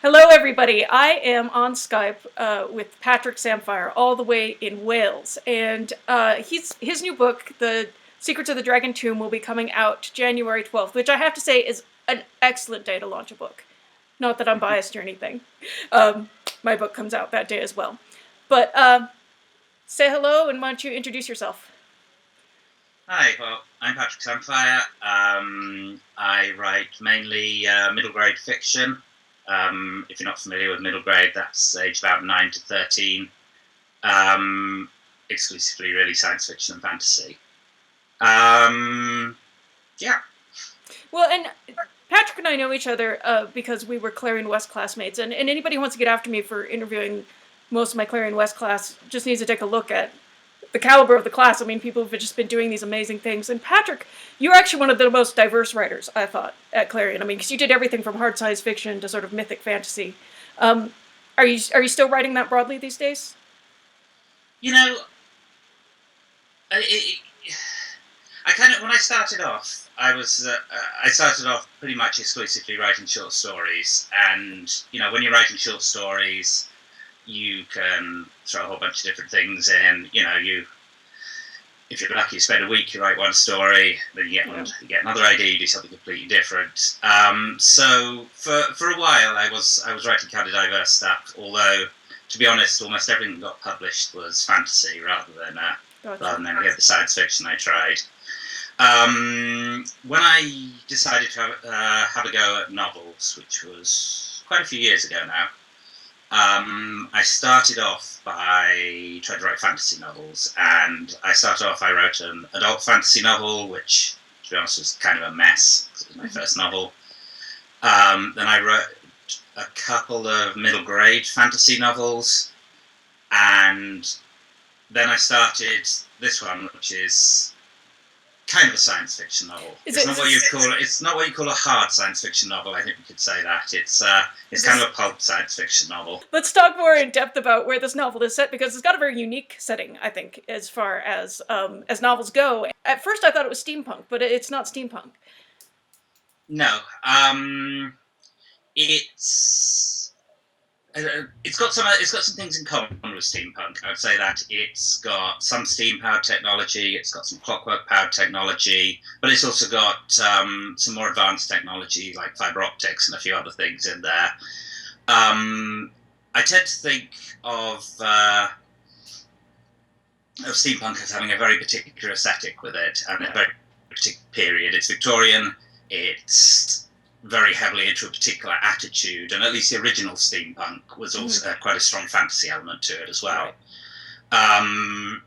Hello, everybody. I am on Skype with Patrick Samphire, all the way in Wales, and his new book, The Secrets of the Dragon Tomb, will be coming out January 12th, which I have to say is an excellent day to launch a book. Not that I'm biased or anything. My book comes out that day as well. But say hello, and why don't you introduce yourself? Hi, well, I'm Patrick Samphire. I write mainly middle grade fiction. If you're not familiar with middle grade, that's aged about 9 to 13. Exclusively really science fiction and fantasy. Yeah. Well, and Patrick and I know each other because we were Clarion West classmates, and anybody who wants to get after me for interviewing most of my Clarion West class just needs to take a look at the caliber of the class. I mean, people have just been doing these amazing things. And Patrick, you're actually one of the most diverse writers, I thought, at Clarion. I mean, because you did everything from hard science fiction to sort of mythic fantasy. Are you still writing that broadly these days? You know, I kind of, when I started off, I started off pretty much exclusively writing short stories. And, when you're writing short stories, you can throw a whole bunch of different things in. If you're lucky, you spend a week, you write one story, then you get another idea, you do something completely different. So for a while, I was writing kind of diverse stuff. Although, to be honest, almost everything that got published was fantasy rather than any of the science fiction I tried. When I decided to have a go at novels, which was quite a few years ago now, I started off by trying to write fantasy novels, and I wrote an adult fantasy novel, which, to be honest, was kind of a mess, because it was my first novel. Then I wrote a couple of middle grade fantasy novels, and then I started this one, which is kind of a science fiction novel. It's not what you call a hard science fiction novel. I think we could say that. It's kind of a pulp science fiction novel. Let's talk more in depth about where this novel is set, because it's got a very unique setting, I think, as far as novels go. At first, I thought it was steampunk, but it's not steampunk. No, it's got some things in common with steampunk. I would say that it's got some steam-powered technology, it's got some clockwork-powered technology, but it's also got some more advanced technology like fiber optics and a few other things in there. I tend to think of steampunk as having a very particular aesthetic with it, and a very particular period. It's Victorian. It's very heavily into a particular attitude, and at least the original steampunk was also quite a strong fantasy element to it as well. Right.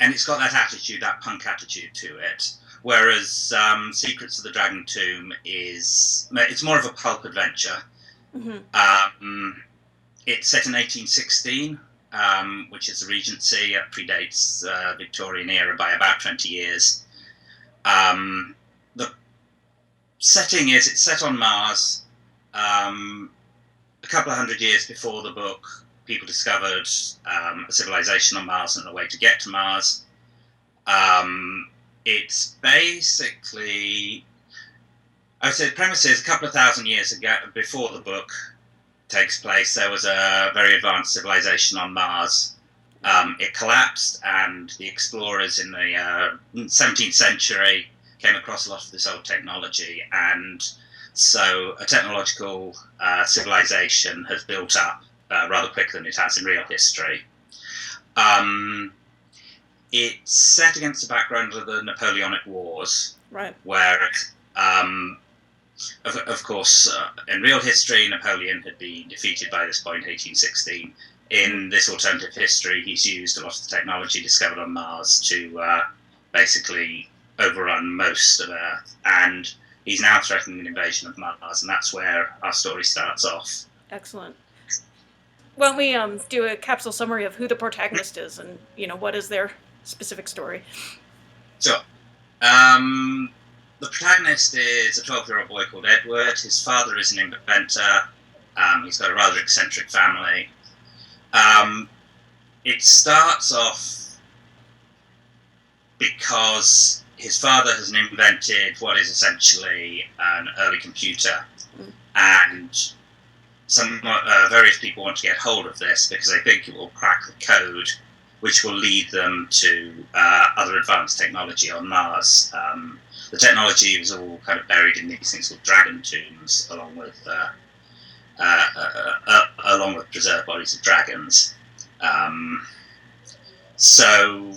And it's got that attitude, that punk attitude to it. Whereas Secrets of the Dragon Tomb it's more of a pulp adventure. Mm-hmm. It's set in 1816, which is the Regency. It predates Victorian era by about 20 years. The setting is, it's set on Mars. A couple of hundred years before the book, people discovered a civilization on Mars and a way to get to Mars. It's basically, I would say the premise is a couple of thousand years ago, before the book takes place, there was a very advanced civilization on Mars. It collapsed, and the explorers in the 17th century came across a lot of this old technology, and so a technological civilization has built up rather quicker than it has in real history. It's set against the background of the Napoleonic Wars, right? Where, of course, in real history, Napoleon had been defeated by this point, 1816. In this alternative history, he's used a lot of the technology discovered on Mars to basically overrun most of Earth, and he's now threatening an invasion of Mars, and that's where our story starts off. Excellent. Why don't we do a capsule summary of who the protagonist is, and what is their specific story? So, the protagonist is a 12-year-old boy called Edward. His father is an inventor. He's got a rather eccentric family. It starts off because his father has invented what is essentially an early computer, and various people want to get hold of this because they think it will crack the code, which will lead them to other advanced technology on Mars. The technology is all kind of buried in these things called dragon tombs, along with preserved bodies of dragons. So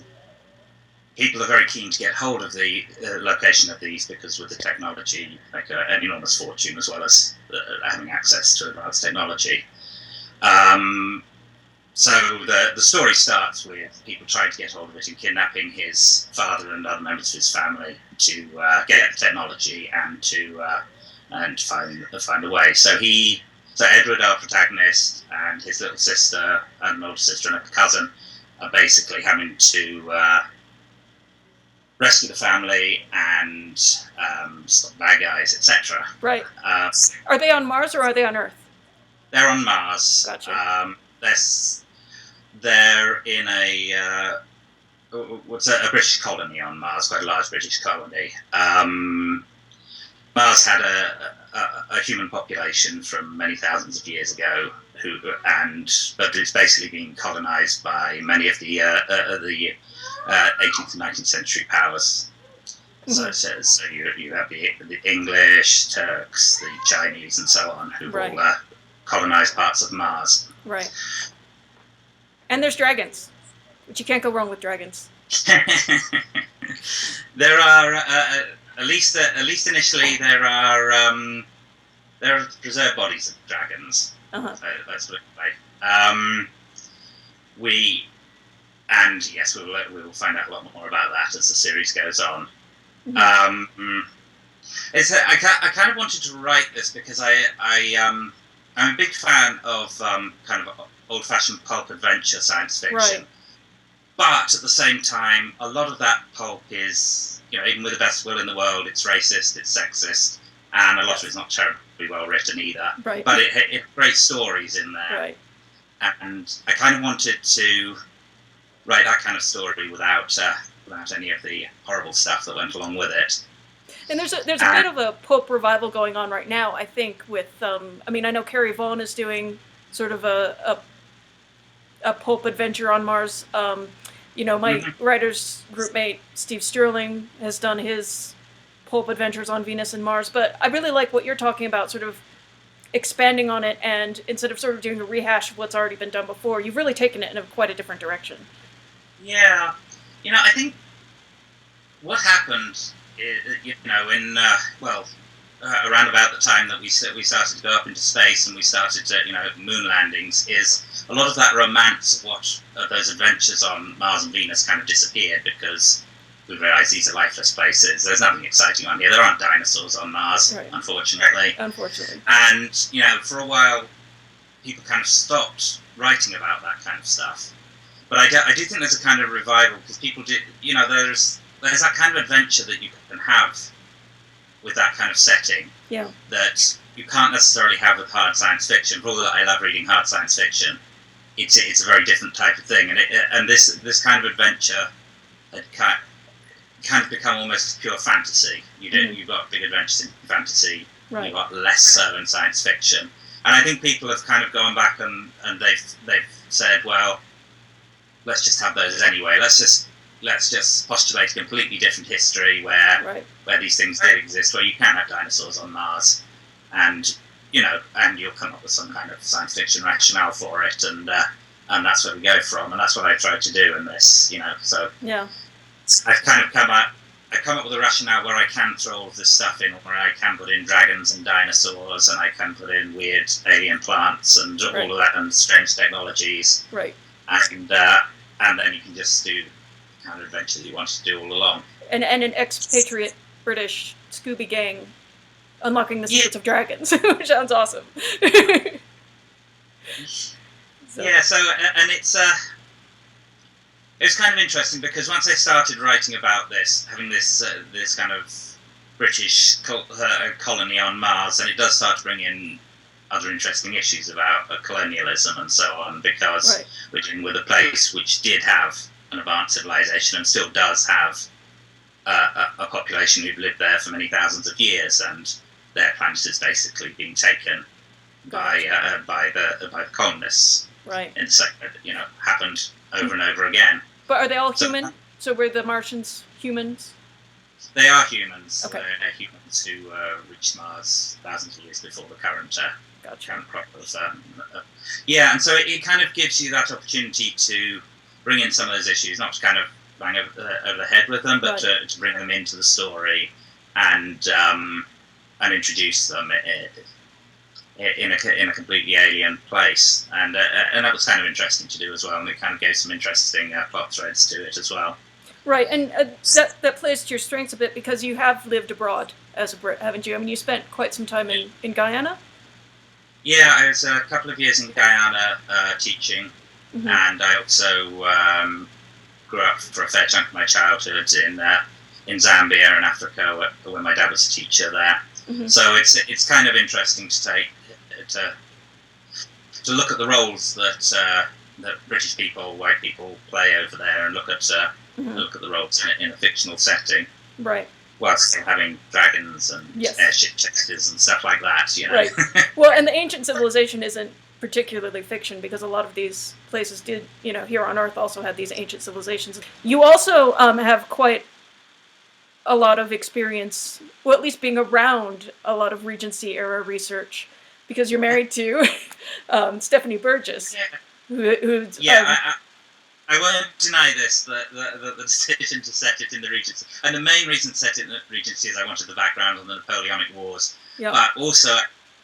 people are very keen to get hold of the location of these because with the technology, you can make an enormous fortune as well as having access to advanced technology. So the story starts with people trying to get hold of it and kidnapping his father and other members of his family to get the technology and to find a way. So Edward, our protagonist, and his little sister, and an older sister and a cousin, are basically having to rescue the family and stop bad guys, etc. Right. Are they on Mars or are they on Earth? They're on Mars. Gotcha. They're in a British colony on Mars, quite a large British colony. Mars had a human population from many thousands of years ago, but it's basically been colonized by many of the 18th and 19th century powers. Mm-hmm. So you have the English, Turks, the Chinese, and so on, who all colonized parts of Mars. Right. And there's dragons, which you can't go wrong with dragons. There are at least initially there are preserved bodies of dragons. Uh-huh. Let's put it that way. We will find out a lot more about that as the series goes on. Mm-hmm. I kind of wanted to write this because I'm a big fan of kind of old-fashioned pulp adventure science fiction. Right. But at the same time, a lot of that pulp is, even with the best will in the world, it's racist, it's sexist, and a lot of it's not terribly well written either. Right. But it had great stories in there. Right. And I kind of wanted to write that kind of story without any of the horrible stuff that went along with it. And there's a bit of a pulp revival going on right now, I think, with I know Carrie Vaughan is doing sort of a pulp adventure on Mars. My writer's group mate Steve Sterling has done his pulp adventures on Venus and Mars, but I really like what you're talking about, sort of expanding on it, and instead of sort of doing a rehash of what's already been done before, you've really taken it in quite a different direction. Yeah, I think what happened, around about the time that we started to go up into space and we started to, moon landings, is a lot of that romance of those adventures on Mars and Venus kind of disappeared because we realised these are lifeless places. There's nothing exciting on here. There aren't dinosaurs on Mars, right. Unfortunately. And, for a while, people kind of stopped writing about that kind of stuff. But I do think there's a kind of revival because people did, there's that kind of adventure that you can have with that kind of setting. Yeah. That you can't necessarily have with hard science fiction. For all that I love reading hard science fiction, it's a very different type of thing. And this kind of adventure had kind of become almost pure fantasy. You've got big adventures in fantasy. Right. You've got less so in science fiction. And I think people have kind of gone back and they've said, well, let's just have those anyway. Let's just postulate a completely different history where these things did exist, where you can have dinosaurs on Mars, and you'll come up with some kind of science fiction rationale for it, and that's where we go from, and that's what I tried to do in this, So yeah, I've kind of come up with a rationale where I can throw all of this stuff in, where I can put in dragons and dinosaurs, and I can put in weird alien plants and all of that, and strange technologies, right, and then you can just do the kind of adventure that you wanted to do all along. And an expatriate British Scooby gang unlocking the secrets of dragons, which sounds awesome. And it's kind of interesting because once I started writing about this, having this kind of British colony on Mars, and it does start to bring in other interesting issues about colonialism and so on, because we're dealing with a place which did have an advanced civilization and still does have a population who've lived there for many thousands of years, and their planet is basically being taken by the colonists. Right. And so, happened over and over again. But are they all human? So were the Martians humans? They are humans. Okay. They're humans who reached Mars thousands of years before the current crop was. And so it kind of gives you that opportunity to bring in some of those issues, not to kind of bang over the head with them, but to bring them into the story and introduce them in a completely alien place, and that was kind of interesting to do as well, and it kind of gave some interesting plot threads to it as well. Right, and that plays to your strengths a bit because you have lived abroad as a Brit, haven't you? I mean, you spent quite some time in Guyana? Yeah, I was a couple of years in Guyana teaching, and I also grew up for a fair chunk of my childhood in Zambia in Africa, where my dad was a teacher there. So it's kind of interesting to take to look at the roles that British people, white people play over there, and look at the roles in a fictional setting, right? Whilst still having dragons and airship chasers and stuff like that, Right. Well, and the ancient civilization isn't particularly fiction because a lot of these places did, here on Earth also had these ancient civilizations. You also have quite a lot of experience, well, at least being around a lot of Regency era research, because you're married to Stephanie Burgis. Yeah. I won't deny this, the decision to set it in the Regency. And the main reason to set it in the Regency is I wanted the background on the Napoleonic Wars. Yeah. But also,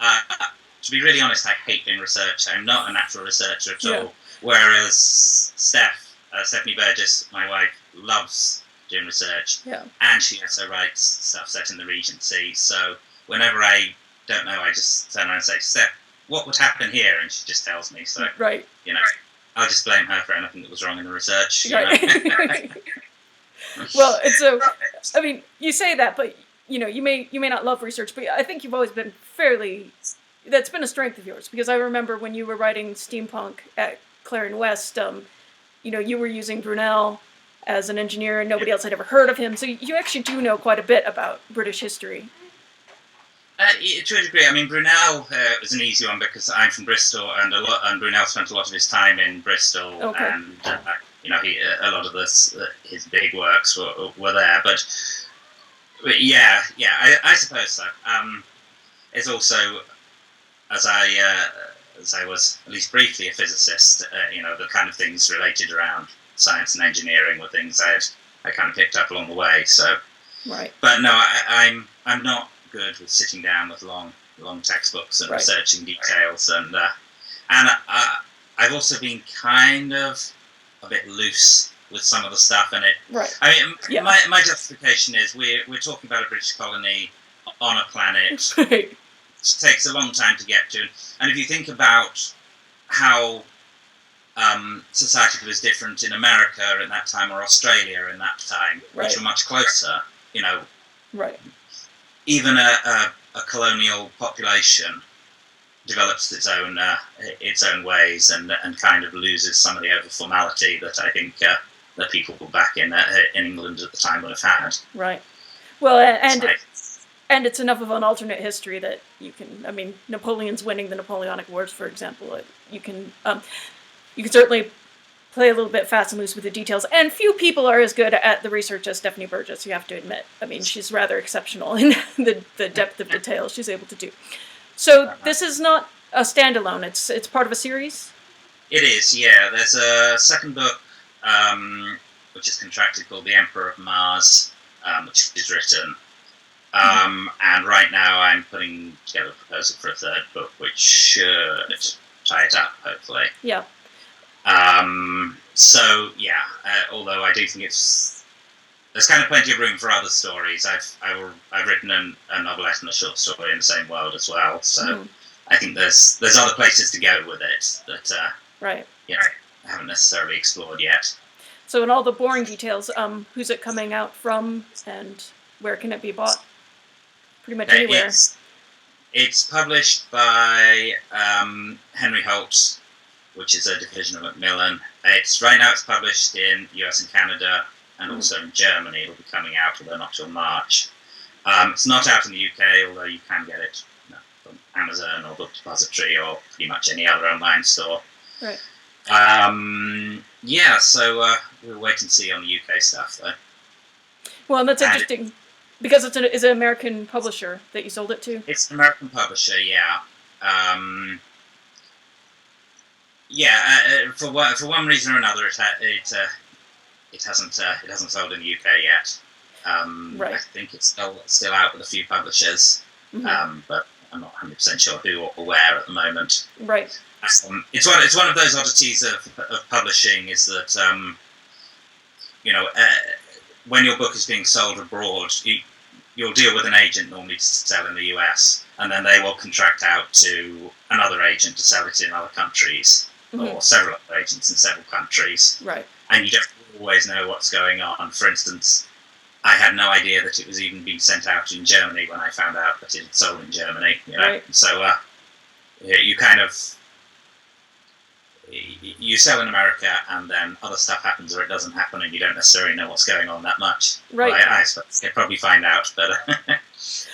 to be really honest, I hate doing research. I'm not a natural researcher at all. Whereas Stephanie Burgis, my wife, loves doing research. Yeah. And she also writes stuff set in the Regency. So whenever I don't know, I just turn around and say, Steph, what would happen here? And she just tells me. So, right. I'll just blame her for anything that was wrong in the research. Right. Well, and so, I mean, you say that, but, you may not love research, but I think you've always been that's been a strength of yours, because I remember when you were writing steampunk at Clarion West, you were using Brunel as an engineer, and nobody else had ever heard of him, so you actually do know quite a bit about British history. To a degree. I mean, Brunel was an easy one because I'm from Bristol, and Brunel spent a lot of his time in Bristol, and a lot of his big works were there. But I suppose so. It's also, as I was at least briefly a physicist, the kind of things related around science and engineering were things I kind of picked up along the way. So, right. But no, I'm not good with sitting down with long textbooks and researching details, and I've also been kind of a bit loose with some of the stuff in it. Right. I mean, my justification is we're talking about a British colony on a planet. Right. It takes a long time to get to, and if you think about how society was different in America at that time or Australia in that time, which were much closer, Right. Even a colonial population develops its own ways and kind of loses some of the over formality that I think that people back in England at the time would have had. Right. Well, and it's enough of an alternate history that you can. I mean, Napoleon's winning the Napoleonic Wars, for example. You can certainly play a little bit fast and loose with the details, and few people are as good at the research as Stephanie Burgis, you have to admit. I mean, she's rather exceptional in the depth of detail she's able to do. So this is not a standalone, it's part of a series? It is, yeah. There's a second book, which is contracted, called The Emperor of Mars, which is written. And right now I'm putting together a proposal for a third book, which should tie it up, hopefully. Yeah. Although I do think there's kind of plenty of room for other stories. I've written a novelette and a short story in the same world as well. So I think there's other places to go with it that I haven't necessarily explored yet. So in all the boring details, who's it coming out from, and where can it be bought? Pretty much anywhere. It's published by Henry Holt, which is a division of Macmillan. Right now it's published in US and Canada, and also in Germany. It'll be coming out, although not till March. It's not out in the UK, although you can get it Amazon or Book Depository or pretty much any other online store. Right. Yeah, so we'll wait and see on the UK stuff, though. Well, and that's interesting because it's an American publisher that you sold it to. It's an American publisher, yeah. For one reason or another, it hasn't sold in the UK yet. Right. I think it's still out with a few publishers, but I'm not 100% sure who or where at the moment. Right. It's one of those oddities of publishing is that when your book is being sold abroad, you'll deal with an agent normally to sell in the US, and then they will contract out to another agent to sell it in other countries, or several other agents in several countries. Right. And you don't always know what's going on. For instance, I had no idea that it was even being sent out in Germany when I found out that it had sold in Germany. Right. So you kind of you sell in America, and then other stuff happens or it doesn't happen, and you don't necessarily know what's going on that much. Right. Well, I suppose you'll probably find out, but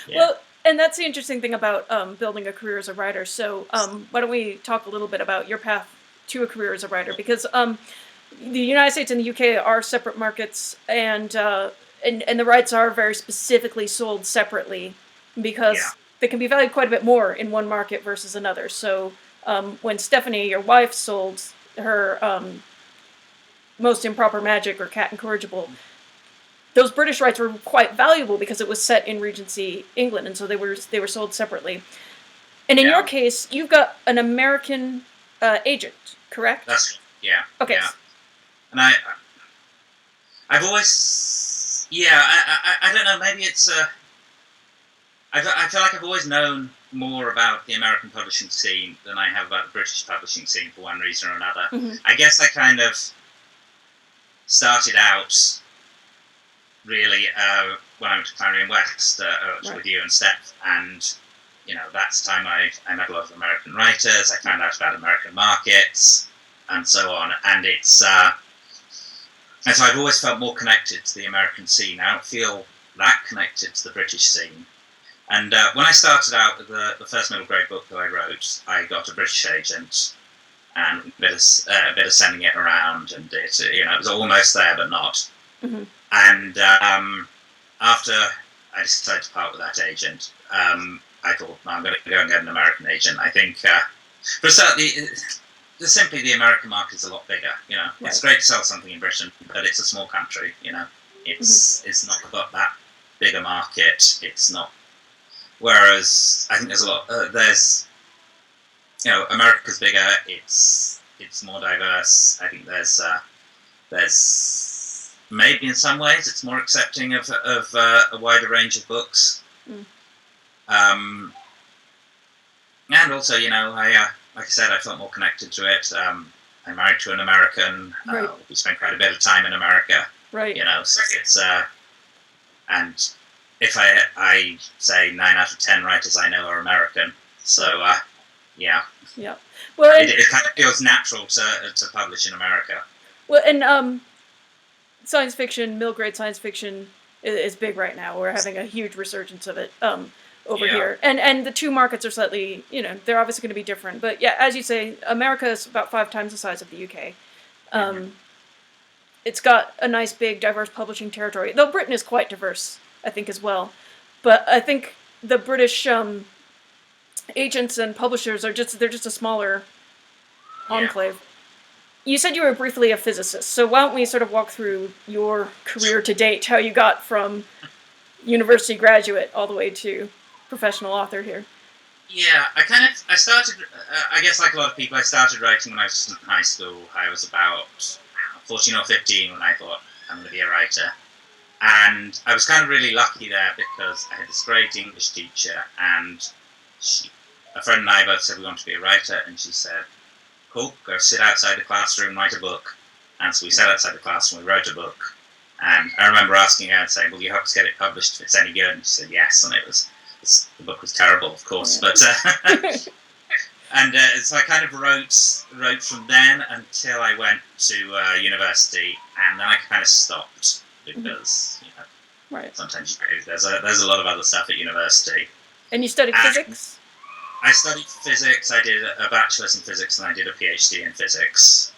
yeah. Well, and that's the interesting thing about building a career as a writer. So why don't we talk a little bit about your path to a career as a writer? Because the United States and the UK are separate markets, and the rights are very specifically sold separately because they can be valued quite a bit more in one market versus another. So when Stephanie, your wife, sold her Most Improper Magic or Cat Incorrigible, those British rights were quite valuable because it was set in Regency England, and so they were sold separately. And in your case, you've got an American agent, correct? That's Okay. Yeah. And I've always I don't know, maybe it's I feel like I've always known more about the American publishing scene than I have about the British publishing scene for one reason or another. I guess I kind of started out really when I went to Clarion West with you and Steph, and that's the time I met a lot of American writers. I found out about American markets and so on, and it's and so I've always felt more connected to the American scene. I don't feel that connected to the British scene. And when I started out with the first middle grade book that I wrote, I got a British agent and a bit of sending it around, and it was almost there but not. And after I decided to part with that agent, I thought, no, I'm going to go and get an American agent. I think, but certainly, simply the American market is a lot bigger. It's great to sell something in Britain, but it's a small country. It's not got that big a market. It's not. Whereas I think there's a lot. America's bigger. It's more diverse. I think there's maybe in some ways it's more accepting of a wider range of books. And also, like I said, I felt more connected to it. I'm married to an American. Right. We spent quite a bit of time in America. Right. So it's and if I say 9 out of 10 writers I know are American, so yeah. Well, it kind of feels natural to publish in America. Well, and science fiction, middle grade science fiction is big right now. We're having a huge resurgence of it over here, and the two markets are slightly, they're obviously going to be different. But yeah, as you say, America is about 5 times the size of the UK. It's got a nice, big, diverse publishing territory. Though Britain is quite diverse, I think, as well. But I think the British agents and publishers they're just a smaller enclave. You said you were briefly a physicist, so why don't we sort of walk through your career to date, how you got from university graduate all the way to professional author here? Yeah, I started, I guess like a lot of people, I started writing when I was in high school. I was about 14 or 15 when I thought, I'm going to be a writer. And I was kind of really lucky there because I had this great English teacher, and a friend and I both said we want to be a writer, and she said, cool, go sit outside the classroom, write a book. And so we sat outside the classroom, we wrote a book. And I remember asking her and saying, will you help us get it published if it's any good? And she said yes, and the book was terrible, of course, but and so I kind of wrote from then until I went to university, and then I kind of stopped because right. Sometimes there's a lot of other stuff at university. And you studied physics? I studied physics. I did a bachelor's in physics, and I did a PhD in physics.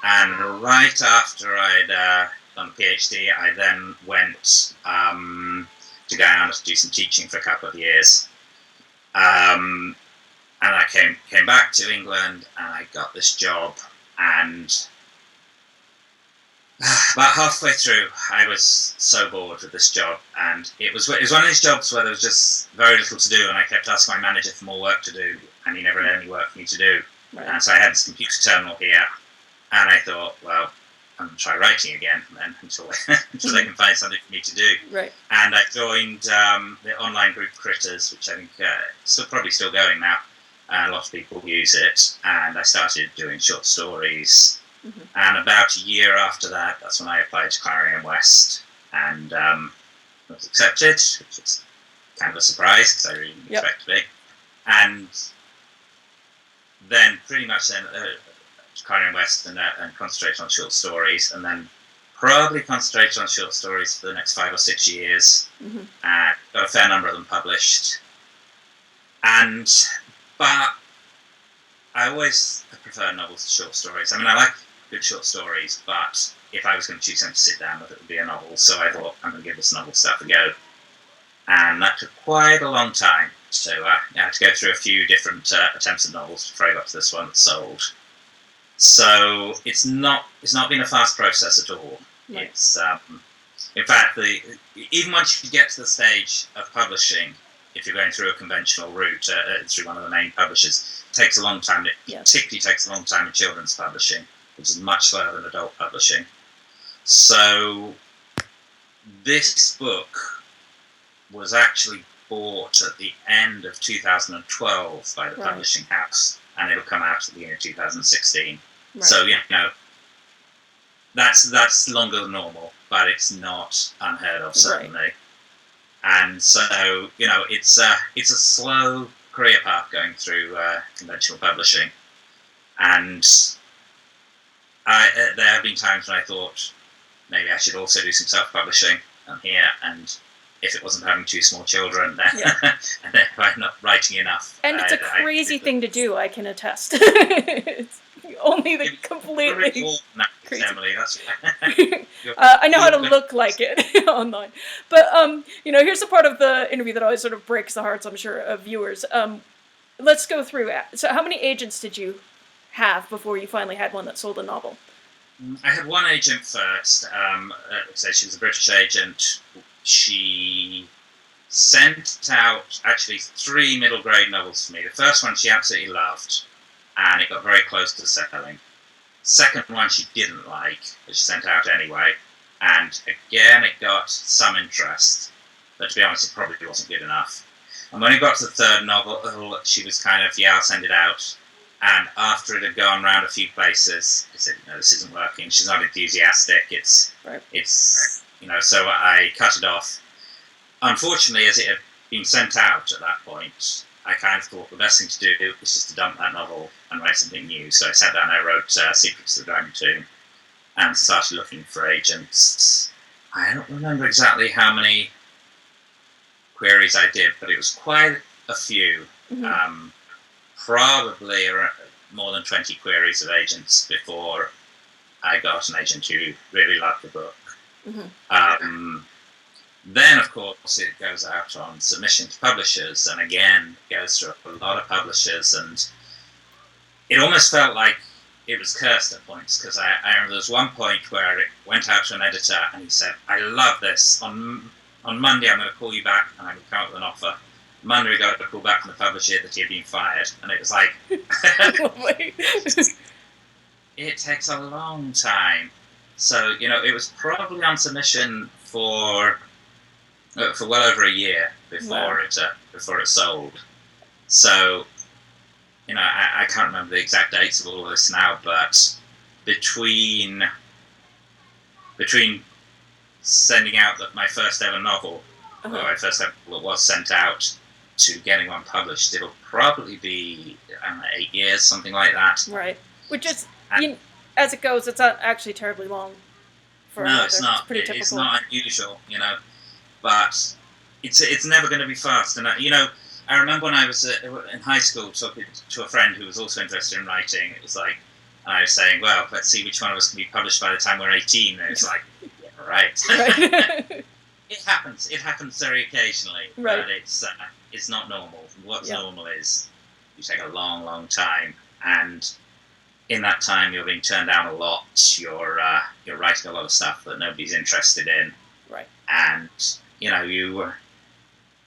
And right after I'd done the PhD, I then went to Guyana to do some teaching for a couple of years. And I came back to England, and I got this job. And about halfway through, I was so bored with this job, and it was one of these jobs where there was just very little to do, and I kept asking my manager for more work to do, and he never had any work for me to do. Right. And so I had this computer terminal here, and I thought, well, I'm going to try writing again then until they can find something for me to do. Right. And I joined the online group Critters, which I think probably still going now. A lot of people use it, and I started doing short stories. Mm-hmm. And about a year after that, that's when I applied to Clarion West, and was accepted, which was kind of a surprise because I really didn't expect to be. And then pretty much then Clarion West and concentrated on short stories, and then probably concentrated on short stories for the next 5 or 6 years, mm-hmm. and got a fair number of them published. But I always prefer novels to short stories. I mean, I like good short stories, but if I was going to choose something to sit down with, it would be a novel. So I thought, I'm going to give this novel stuff a go. And that took quite a long time. So I had to go through a few different attempts at novels before I got to this one that sold. So it's not been a fast process at all. Right. It's in fact, even once you get to the stage of publishing, if you're going through a conventional route through one of the main publishers, it takes a long time. It particularly takes a long time in children's publishing, which is much slower than adult publishing. So this book was actually bought at the end of 2012 by the publishing house, and it'll come out at the end of 2016. Right. So that's longer than normal, but it's not unheard of, certainly. Right. And so it's a slow career path going through conventional publishing, and there have been times when I thought maybe I should also do some self-publishing here, and if it wasn't having 2 small children, then and if I'm not writing enough. And it's a crazy thing to do, I can attest. It's only the completely crazy. Emily, that's I know how to look like it online. But, here's the part of the interview that always sort of breaks the hearts, I'm sure, of viewers. Let's go through. So how many agents did you have before you finally had one that sold a novel? I had one agent first. So she was a British agent. She sent out actually 3 middle grade novels for me. The first one she absolutely loved, and it got very close to selling. Second one she didn't like, but she sent out anyway. And again, it got some interest, but to be honest, it probably wasn't good enough. And when it got to the third novel, she was kind of, I'll send it out. And after it had gone around a few places, I said, this isn't working. She's not enthusiastic. It's so I cut it off. Unfortunately, as it had been sent out at that point, I kind of thought the best thing to do was just to dump that novel and write something new. So I sat down and I wrote Secrets of the Dragon Tomb and started looking for agents. I don't remember exactly how many queries I did, but it was quite a few. Mm-hmm. Probably more than 20 queries of agents before I got an agent who really loved the book. Mm-hmm. Then, of course, it goes out on submission to publishers, and again, it goes through a lot of publishers, and it almost felt like it was cursed at points, because I remember there was one point where it went out to an editor, and he said, I love this. On Monday, I'm going to call you back, and I'm going to come up with an offer. Monday, we got a call back from the publisher that he had been fired, and it was like, it takes a long time. So, it was probably on submission for well over a year before it sold. So, I can't remember the exact dates of all of this now, but between sending out my first ever novel, or my first ever novel was sent out, to getting one published, it'll probably be 8 years, something like that. Right. Which is, as it goes, it's not actually terribly long. No, it's not. It's pretty typical. It's not unusual, but it's never going to be fast. And I I remember when I was in high school talking to a friend who was also interested in writing. It was like, I was saying, well, let's see which one of us can be published by the time we're 18. And it's like, yeah, right. Right. It happens. It happens very occasionally, Right. but it's not normal. What's normal is you take a long, long time, and in that time you're being turned down a lot. You're writing a lot of stuff that nobody's interested in, Right. and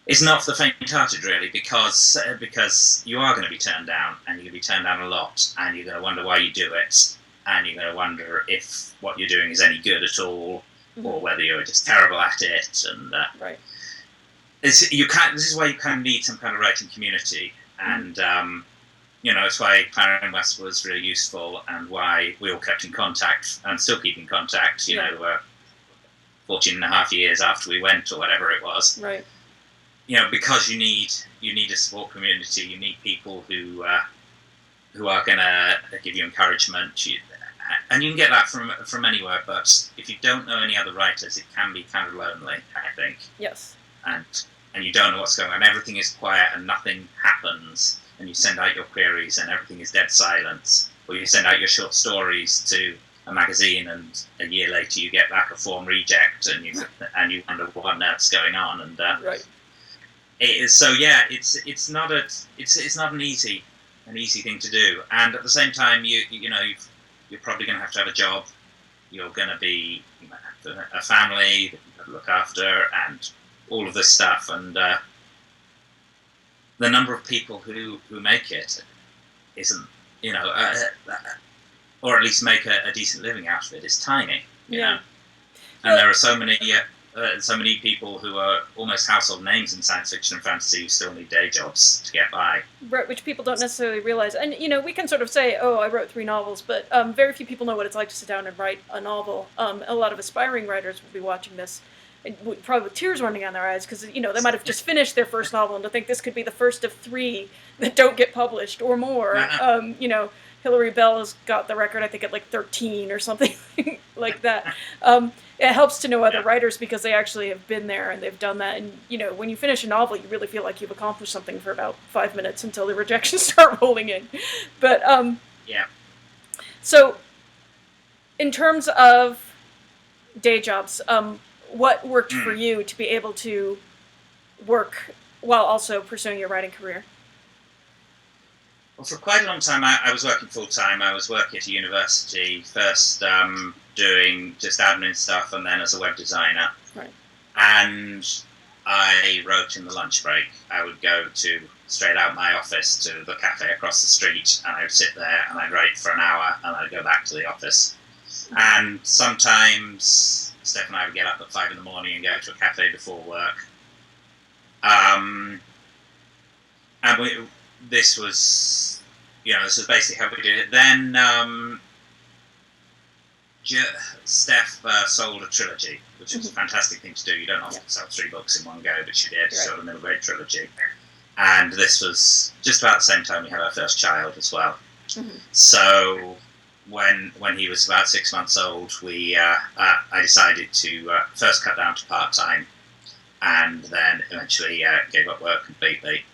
it's not for the faint-hearted, really, because you are going to be turned down, and you're going to be turned down a lot, and you're going to wonder why you do it, and you're going to wonder if what you're doing is any good at all, or whether you're just terrible at it. And right. This is why you kind of need some kind of writing community, and it's why Clarion West was really useful, and why we all kept in contact and still keep in contact. 14 and a half years after we went, or whatever it was. Right. Because you need a support community. You need people who are going to give you encouragement. And you can get that from anywhere, but if you don't know any other writers, it can be kind of lonely, I think. Yes. And you don't know what's going on. Everything is quiet and nothing happens, and you send out your queries and everything is dead silence. Or you send out your short stories to a magazine, and a year later you get back a form reject, and you wonder what on earth's going on. And right. It's not an easy thing to do. And at the same time, you're probably going to have a job. You're going to be a family that you've got to look after, and all of this stuff. And the number of people who make it isn't, or at least make a decent living out of it, is tiny. You know? And there are so many people who are almost household names in science fiction and fantasy who still need day jobs to get by. Right, which people don't necessarily realize. And, we can sort of say, oh, I wrote 3 novels, but very few people know what it's like to sit down and write a novel. A lot of aspiring writers will be watching this, probably with tears running down their eyes, because, they might have just finished their first novel, and to think this could be the first of 3 that don't get published, or more. Hilary Bell has got the record, I think, at like 13 or something like that. It helps to know other writers because they actually have been there and they've done that. And, when you finish a novel, you really feel like you've accomplished something for about 5 minutes until the rejections start rolling in. But, so, in terms of day jobs, what worked for you to be able to work while also pursuing your writing career? Well, for quite a long time, I was working full-time. I was working at a university, first doing just admin stuff, and then as a web designer. Right. And I wrote in the lunch break. I would go straight out my office to the cafe across the street, and I would sit there, and I'd write for an hour, and I'd go back to the office. And sometimes Steph and I would get up at 5 in the morning and go to a cafe before work. This was basically how we did it. Then Steph sold a trilogy, which was a fantastic thing to do. You don't often sell 3 books in one go, but she did. Right. Sold a middle grade trilogy. And this was just about the same time we had our first child as well. Mm-hmm. So when he was about 6 months old, I decided to first cut down to part-time, and then eventually gave up work completely.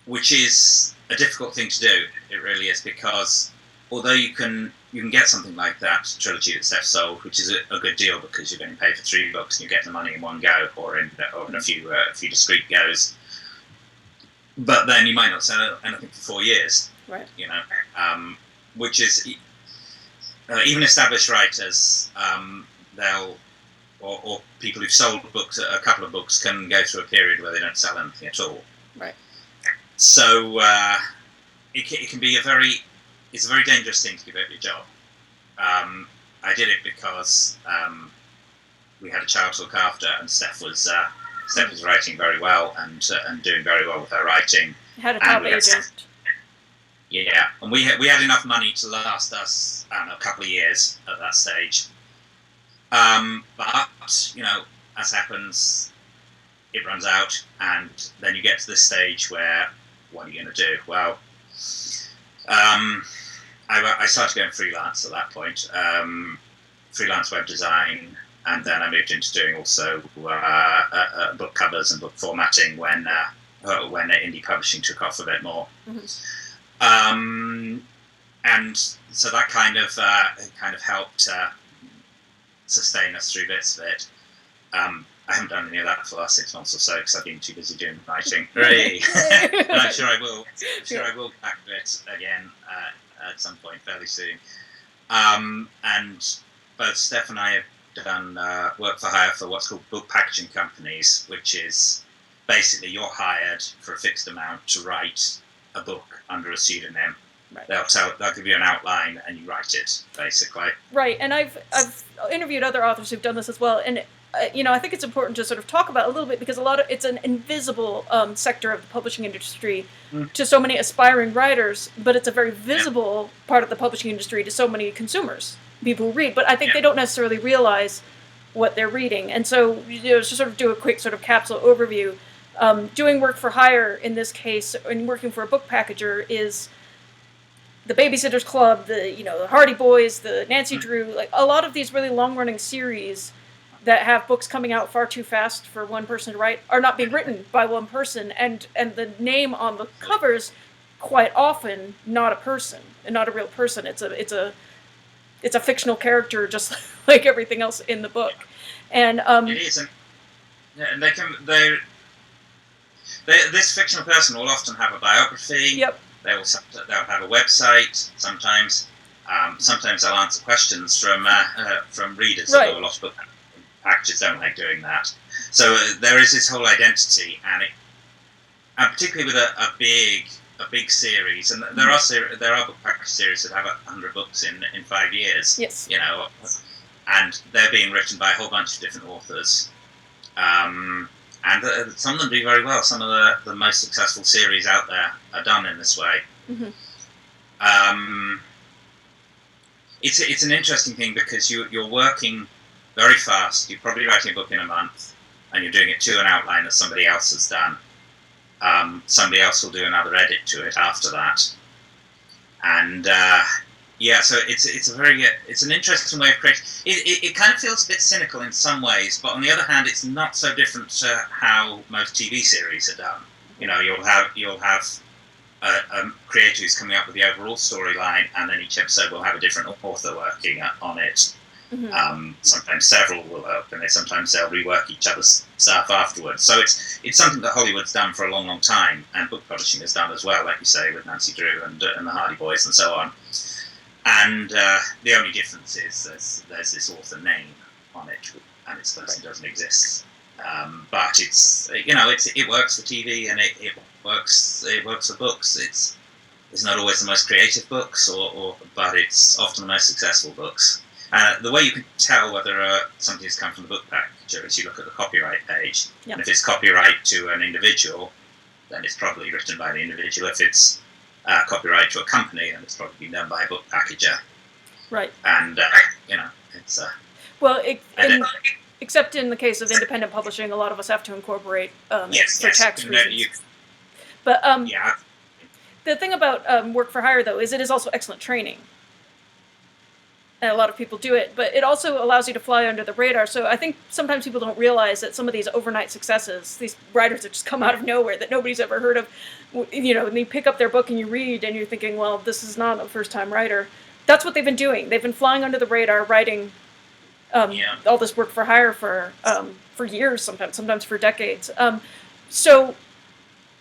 Which is a difficult thing to do. It really is, because although you can get something like that trilogy that Steph sold, which is a good deal because you're going to pay for 3 books and you get the money in one go, or in a few discrete goes. But then you might not sell anything for 4 years. Right. Which is even established writers, or people who've sold a couple of books can go through a period where they don't sell anything at all. Right. So it can be it's a very dangerous thing to give up your job. I did it because we had a child to look after, and Steph was writing very well and doing very well with her writing. Had a top agent. Yeah, and we had enough money to last us, a couple of years at that stage. But as happens, it runs out, and then you get to this stage where, what are you going to do? Well, I started going freelance at that point. Freelance web design, and then I moved into doing also book covers and book formatting when indie publishing took off a bit more. And so that kind of helped sustain us through bits of it. I haven't done any of that for the last 6 months or so because I've been too busy doing writing. Hooray! And I'm sure I will. Get back to it again at some point fairly soon. And both Steph and I have done work for hire for what's called book packaging companies, which is basically you're hired for a fixed amount to write a book under a pseudonym. Right. They'll give you an outline and you write it, basically. Right, and I've interviewed other authors who've done this as well, and I think it's important to sort of talk about a little bit because it's an invisible sector of the publishing industry to so many aspiring writers, but it's a very visible part of the publishing industry to so many consumers, people who read. But I think they don't necessarily realize what they're reading, and so to sort of do a quick sort of capsule overview, doing work for hire in this case, and working for a book packager is the Babysitter's Club, the Hardy Boys, the Nancy Drew, like a lot of these really long-running series that have books coming out far too fast for one person to write are not being written by one person, and the name on the covers quite often not a person and not a real person. It's a fictional character just like everything else in the book, and it is, and this fictional person will often have a biography. Yep. They'll have a website sometimes. Sometimes they'll answer questions from readers. Right. Although a lot of book packages don't like doing that. So there is this whole identity, and particularly with a big series, and there are book package series that have 100 books in 5 years. Yes. And they're being written by a whole bunch of different authors. And some of them do very well. Some of the most successful series out there are done in this way. It's an interesting thing because you're working very fast. You're probably writing a book in a month, and you're doing it to an outline that somebody else has done. Somebody else will do another edit to it after that. And so it's an interesting way of creating. It kind of feels a bit cynical in some ways, but on the other hand, it's not so different to how most TV series are done. You'll have a creator who's coming up with the overall storyline, and then each episode will have a different author working on it. Sometimes several will work, and sometimes they'll rework each other's stuff afterwards. So it's something that Hollywood's done for a long, long time, and book publishing has done as well, like you say, with Nancy Drew and the Hardy Boys and so on. And the only difference is there's this author name on it, and its person doesn't exist. But it works for TV, and it works for books. It's not always the most creative books, but it's often the most successful books. The way you can tell whether something's come from the book packager is you look at the copyright page. Yep. And if it's copyright to an individual, then it's probably written by the individual. If it's copyright to a company, then it's probably been done by a book packager. Right. And it's except in the case of independent publishing, a lot of us have to incorporate for tax reasons. But the thing about work for hire, though, is it is also excellent training. And a lot of people do it, but it also allows you to fly under the radar. So I think sometimes people don't realize that some of these overnight successes, these writers that just come out of nowhere that nobody's ever heard of, and you pick up their book and you read and you're thinking, well, this is not a first-time writer. That's what they've been doing. They've been flying under the radar, writing all this work for hire for years, sometimes for decades. So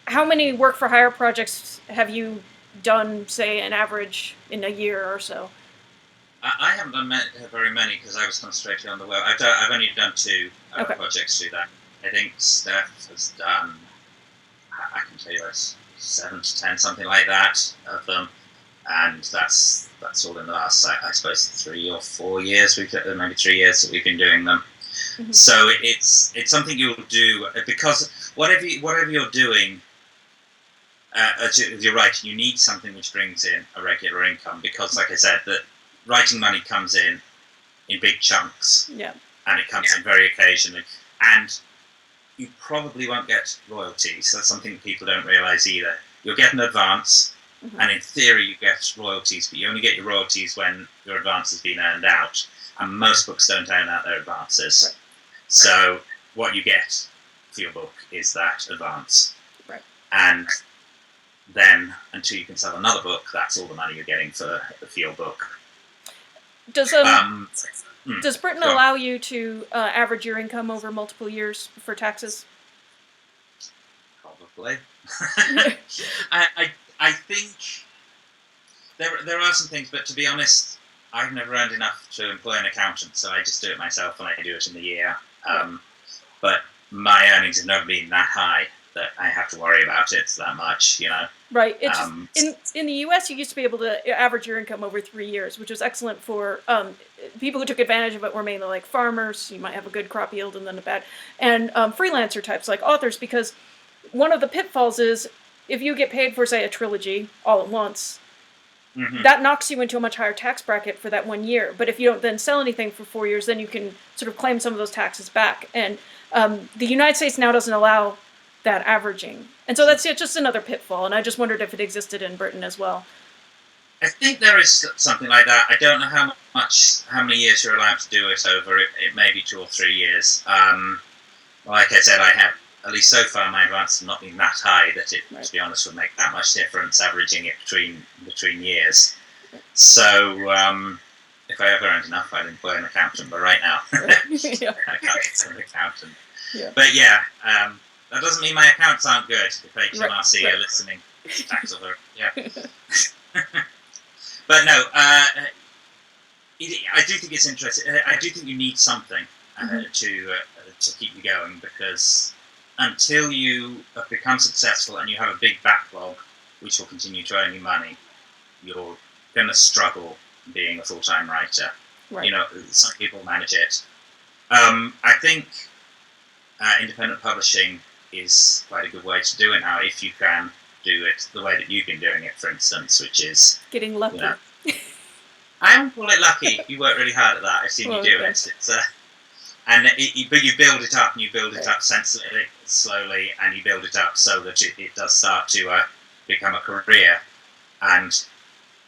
how many work for hire projects have you done, say, an average in a year or so? I haven't done very many because I was concentrating on the web. I've only done 2 projects through that. I think Steph has done, I can tell you, 7 to 10, something like that, of them, and that's all in the last, I suppose, 3 or 4 years. Maybe 3 years that we've been doing them. Mm-hmm. So it's something you'll do because whatever you're doing. As you're right, you need something which brings in a regular income because, like I said, that writing money comes in big chunks, and it comes in very occasionally, and you probably won't get royalties. That's something that people don't realise either. You'll get an advance, And in theory, you get royalties, but you only get your royalties when your advance has been earned out. And most books don't earn out their advances. Right. So what you get for your book is that advance. Right. And then, until you can sell another book, that's all the money you're getting for your book. Does Britain allow you to average your income over multiple years for taxes? Probably. I think there are some things, but to be honest, I've never earned enough to employ an accountant, so I just do it myself and I do it in the year. But my earnings have never been that high that I have to worry about it that much, you know. Right. It's in the U.S. you used to be able to average your income over 3 years, which was excellent for people who took advantage of it. Were mainly like farmers. You might have a good crop yield and then a bad, and freelancer types like authors, because one of the pitfalls is if you get paid for, say, a trilogy all at once, that knocks you into a much higher tax bracket for that 1 year. But if you don't then sell anything for 4 years, then you can sort of claim some of those taxes back. And the United States now doesn't allow that averaging. And so that's just another pitfall. And I just wondered if it existed in Britain as well. I think there is something like that. I don't know how many years you're allowed to do it over. It may be 2 or 3 years. Like I said, I have, at least so far, my advance has not been that high that it, to be honest, would make that much difference averaging it between years. So if I ever earned enough, I'd employ an accountant. But right now, I can't get an accountant. Yeah. But yeah, that doesn't mean my accounts aren't good. If HMRC are listening, tax authority. Yeah. But no, I do think it's interesting. I do think you need something to keep you going, because until you have become successful and you have a big backlog, which will continue to earn you money, you're going to struggle being a full-time writer. Right. You know, some people manage it. I think independent publishing is quite a good way to do it now, if you can do it the way that you've been doing it, for instance, which is getting lucky. You know, I won't call it lucky. You work really hard at that. I've seen you do it. It's but you build it up, and you build it up sensibly, slowly, and you build it up so that it does start to become a career, and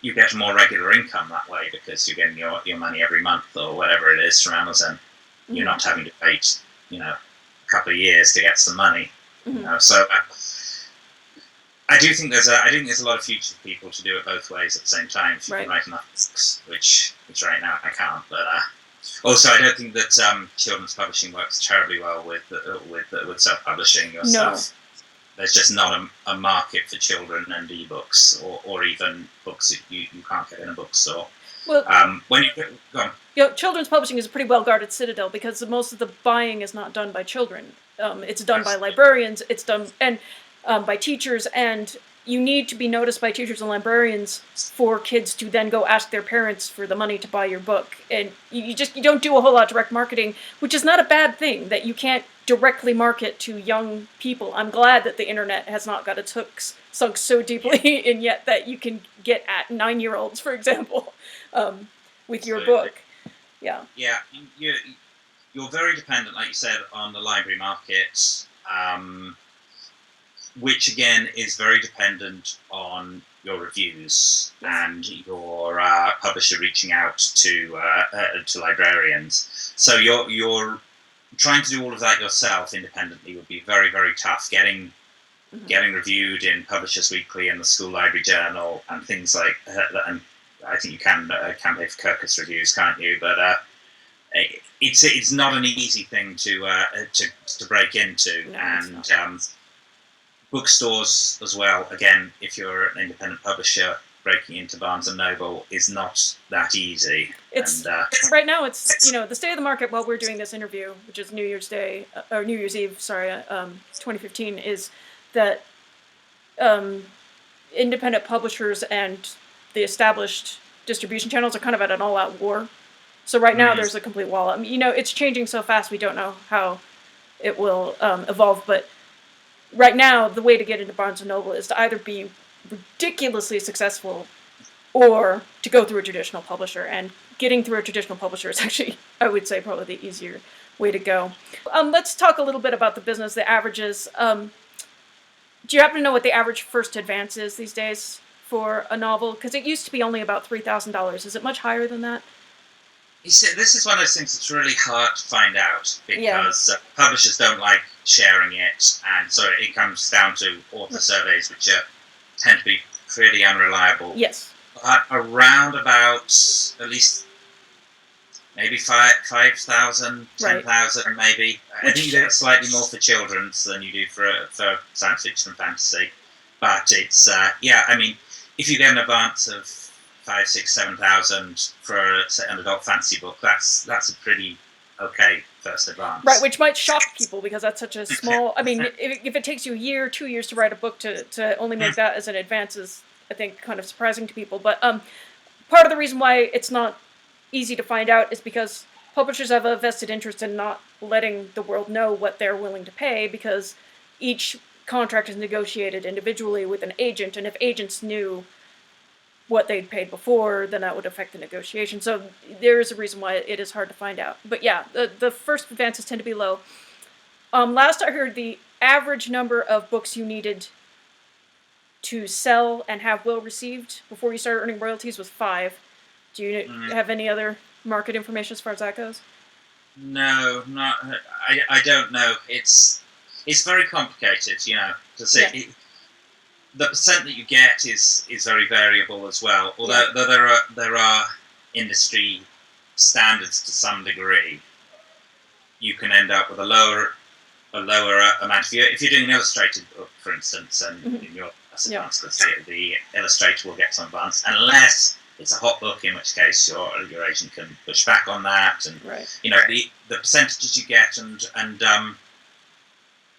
you get more regular income that way, because you're getting your money every month or whatever it is from Amazon. You're not having to wait, a couple of years to get some money. So I do think there's a lot of future for people to do it both ways at the same time. If you can write enough books, which right now I can't, but. Also, I don't think that children's publishing works terribly well with self-publishing yourself. No. There's just not a market for children and ebooks, or even books that you can't get in a bookstore. Well, when you go on. Children's publishing is a pretty well-guarded citadel, because most of the buying is not done by children. It's done by librarians. It's done by teachers, and you need to be noticed by teachers and librarians for kids to then go ask their parents for the money to buy your book. And you don't do a whole lot of direct marketing, which is not a bad thing, that you can't directly market to young people. I'm glad that the internet has not got its hooks sunk so deeply in yet that you can get at 9-year-olds, for example, with your book. Yeah. Yeah, you're very dependent, like you said, on the library market. Which again is very dependent on your reviews and your publisher reaching out to librarians. So you're trying to do all of that yourself independently would be very, very tough. Getting reviewed in Publishers Weekly and the School Library Journal and things like that. And I think you can pay for Kirkus reviews, can't you? But it's not an easy thing to break into. No, and bookstores as well, again, if you're an independent publisher, breaking into Barnes & Noble is not that easy. Right now it's, the state of the market while we're doing this interview, which is New Year's Eve, 2015, is that independent publishers and the established distribution channels are kind of at an all-out war. So right now there's a complete wall. It's changing so fast, we don't know how it will evolve, but right now, the way to get into Barnes & Noble is to either be ridiculously successful or to go through a traditional publisher. And getting through a traditional publisher is actually, I would say, probably the easier way to go. Let's talk a little bit about the business, the averages. Do you happen to know what the average first advance is these days for a novel? Because it used to be only about $3,000. Is it much higher than that? You see, this is one of those things that's really hard to find out because publishers don't like sharing it, and so it comes down to author surveys, which tend to be pretty unreliable. Yes. But around about at least maybe 5,000, 10,000 maybe. I think you get slightly more for children's than you do for science fiction and fantasy. But it's, I mean, if you get an advance of 5, 6, 7,000 for say, an adult fantasy book, that's a pretty okay first advance. Right, which might shock people because that's such a small... I mean, if it takes you a year, 2 years to write a book, to only make that as an advance is, I think, kind of surprising to people. But part of the reason why it's not easy to find out is because publishers have a vested interest in not letting the world know what they're willing to pay, because each contract is negotiated individually with an agent, and if agents knew what they'd paid before, then that would affect the negotiation. So there is a reason why it is hard to find out. But yeah, the first advances tend to be low. Last I heard, the average number of books you needed to sell and have well received before you started earning royalties was 5. Do you have any other market information as far as that goes? No, not. I don't know. It's very complicated, you know. To say the percent that you get is very variable as well. Although there are industry standards to some degree, you can end up with a lower amount. If you're doing an illustrated book, for instance, and in your the illustrator will get some advance, unless it's a hot book, in which case your agent can push back on that, and you know the percentages you get, and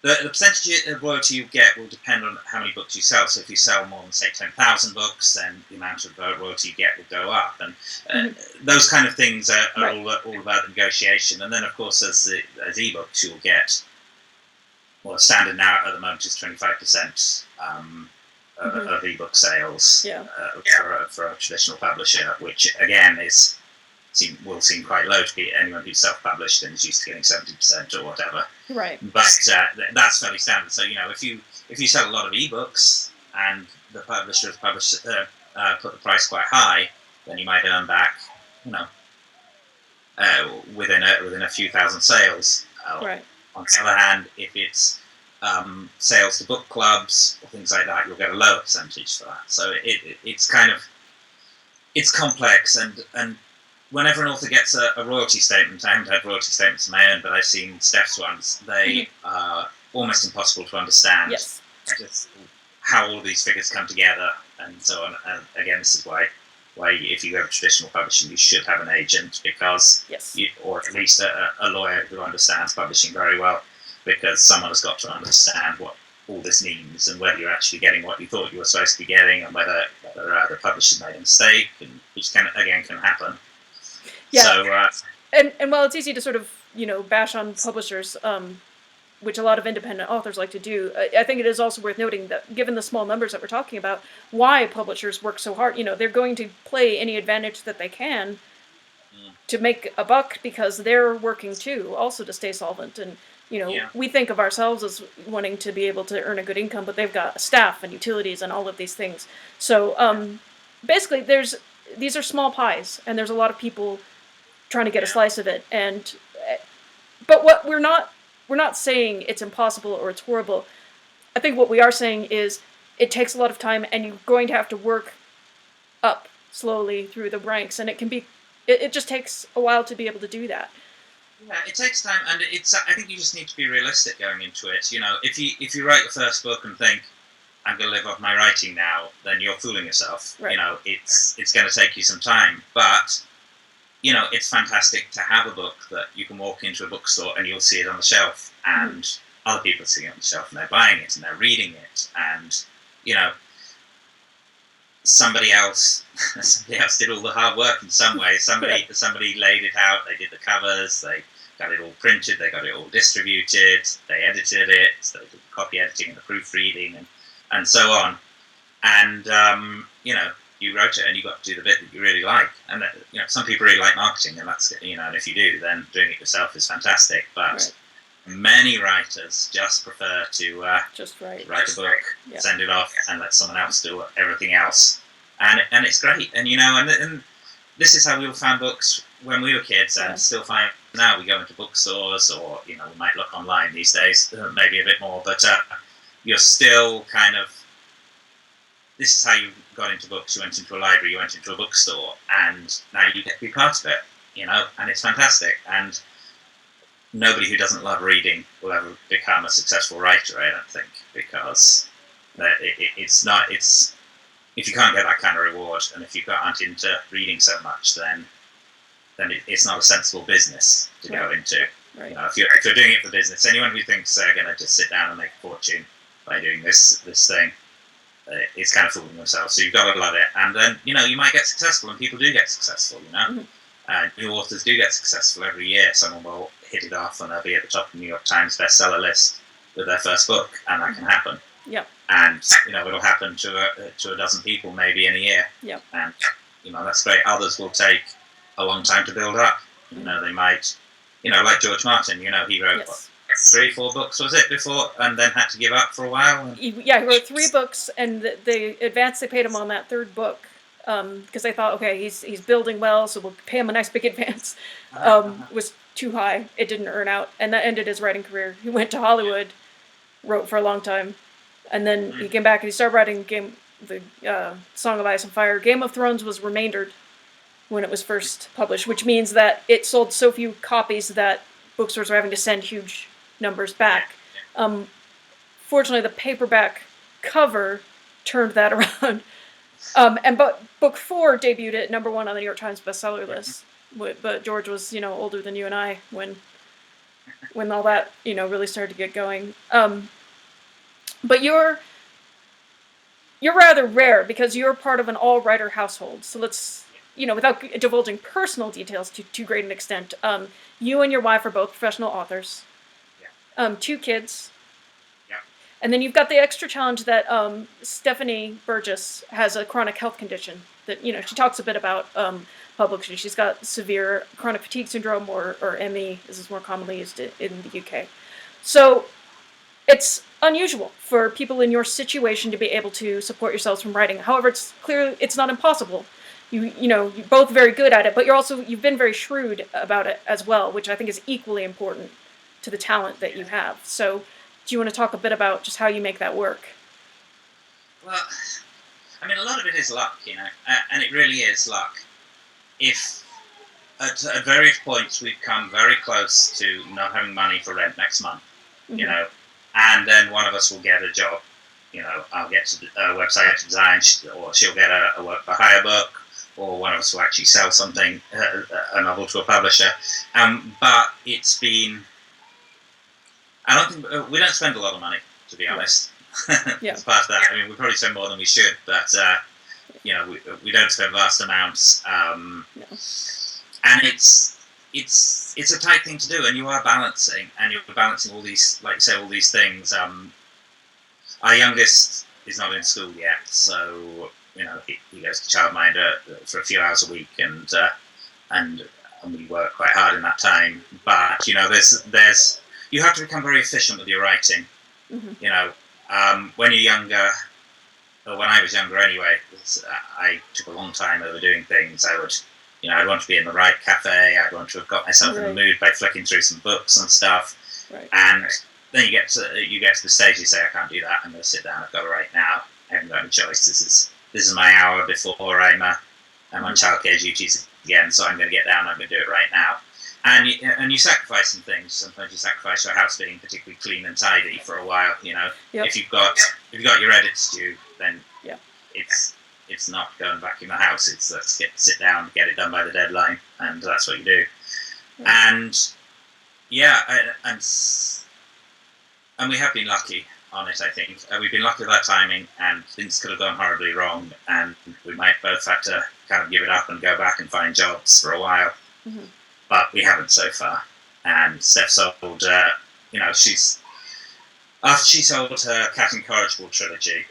the percentage of royalty you get will depend on how many books you sell. So if you sell more than say 10,000 books, then the amount of royalty you get will go up, and those kind of things are all about the negotiation. And then of course as ebooks you'll get, well, standard now at the moment is 25%. Of ebook sales for a traditional publisher, which again will seem quite low to anyone who's self-published and is used to getting 70% or whatever. Right. But that's fairly standard. So you know, if you sell a lot of ebooks and the publisher has put the price quite high, then you might earn back, you know, within a few thousand sales. Right. On the other hand, if it's sales to book clubs or things like that, you'll get a lower percentage for that. So it's kind of, it's complex, and whenever an author gets a royalty statement, I haven't had royalty statements of my own, but I've seen Steph's ones, they are almost impossible to understand. Yes. Just how all these figures come together and so on. And again, this is why if you go to traditional publishing, you should have an agent, because or at least a lawyer who understands publishing very well, because someone has got to understand what all this means and whether you're actually getting what you thought you were supposed to be getting, and whether the publisher made a mistake, and which can happen. Yeah. So, and while it's easy to sort of, you know, bash on publishers, which a lot of independent authors like to do, I think it is also worth noting that given the small numbers that we're talking about, why publishers work so hard. You know, they're going to play any advantage that they can to make a buck, because they're working too, also to stay solvent. And you know, we think of ourselves as wanting to be able to earn a good income, but they've got staff and utilities and all of these things. So basically, these are small pies, and there's a lot of people trying to get a slice of it. And but what we're not saying it's impossible or it's horrible. I think what we are saying is it takes a lot of time, and you're going to have to work up slowly through the ranks, and it just takes a while to be able to do that. Yeah, it takes time, and I think you just need to be realistic going into it. You know, if you write your first book and think, I'm going to live off my writing now, then you're fooling yourself. Right. You know, it's going to take you some time, but you know, it's fantastic to have a book that you can walk into a bookstore and you'll see it on the shelf, and other people are seeing it on the shelf and they're buying it and they're reading it, and you know, somebody else did all the hard work in some way. Somebody laid it out. They did the covers. They got it all printed. They got it all distributed. They edited it. So they did the copy editing and the proofreading and so on. And you know, you wrote it and you got to do the bit that you really like. And you know, some people really like marketing, and that's, you know, and if you do, then doing it yourself is fantastic. But many writers just prefer to just write a book, send it off, and let someone else do everything else. and it's great. And and this is how we all found books when we were kids, and still find now. We go into bookstores, or we might look online these days, maybe a bit more, but you're still kind of. This is how you got into books. You went into a library, you went into a bookstore, and now you get to be part of it. And it's fantastic. And nobody who doesn't love reading will ever become a successful writer, I don't think, because it's not. It's if you can't get that kind of reward, and if you aren't into reading so much, then it's not a sensible business to go into. Right. If you're doing it for business, anyone who thinks they're going to just sit down and make a fortune by doing this thing, is kind of fooling themselves. So you've got to love it, and then you might get successful, and people do get successful. New authors do get successful every year. Someone will hit it off, and they'll be at the top of the New York Times bestseller list with their first book, and that can happen. Yeah. And it'll happen to a dozen people maybe in a year. Yeah. And that's great. Others will take a long time to build up. They might, like George Martin. He wrote 3-4 books, was it, before, and then had to give up for a while. He wrote 3 books, and the advance they paid him on that 3rd book, because they thought, okay, he's building well, so we'll pay him a nice big advance, was too high. It didn't earn out, and that ended his writing career. He went to Hollywood, wrote for a long time, and then he came back and he started writing the Song of Ice and Fire. Game of Thrones was remaindered when it was first published, which means that it sold so few copies that bookstores were having to send huge numbers back. Fortunately, the paperback cover turned that around. But book 4 debuted at #1 on the New York Times bestseller list. But George was, older than you and I when all that, really started to get going. But you're rather rare because you're part of an all-writer household. So let's, without divulging personal details to too great an extent, you and your wife are both professional authors. 2 kids. And then you've got the extra challenge that Stephanie Burgis has a chronic health condition that, she talks a bit about publicly. She's got severe chronic fatigue syndrome, or ME, as is more commonly used in the UK. So it's unusual for people in your situation to be able to support yourselves from writing. However, it's clear it's not impossible. You're both very good at it, but you've been very shrewd about it as well, which I think is equally important to the talent that you have. So do you want to talk a bit about just how you make that work? Well, I mean, a lot of it is luck, and it really is luck. If at various points we've come very close to not having money for rent next month, and then one of us will get a job. I'll get a website design, or she'll get a work for hire book, or one of us will actually sell something, a novel to a publisher. But it's been. I don't think we don't spend a lot of money, to be honest. As part of that, I mean, we probably spend more than we should, but we don't spend vast amounts. And it's a tight thing to do, and you are balancing, all these, like you say, all these things. Our youngest is not in school yet, so he goes to childminder for a few hours a week, and we work quite hard in that time. But there's you have to become very efficient with your writing. When you're younger, or when I was younger anyway, I took a long time over doing things. I would, I'd want to be in the right cafe. I'd want to have got myself in the mood by flicking through some books and stuff. Right. And then you get to the stage you say, I can't do that. I'm going to sit down. I've got to write now. I haven't got any choice. This is my hour before I'm on childcare duties again. So I'm going to get down. I'm going to do it right now. And you sacrifice some things. Sometimes you sacrifice your house being particularly clean and tidy for a while. If you've got your edits due, then it's not going back in the house. It's let's sit down, get it done by the deadline, and that's what you do. And and we have been lucky on it. I think we've been lucky with our timing, and things could have gone horribly wrong, and we might both have to kind of give it up and go back and find jobs for a while. But we haven't so far. And Steph sold, after she sold her Cat Incorrigible trilogy,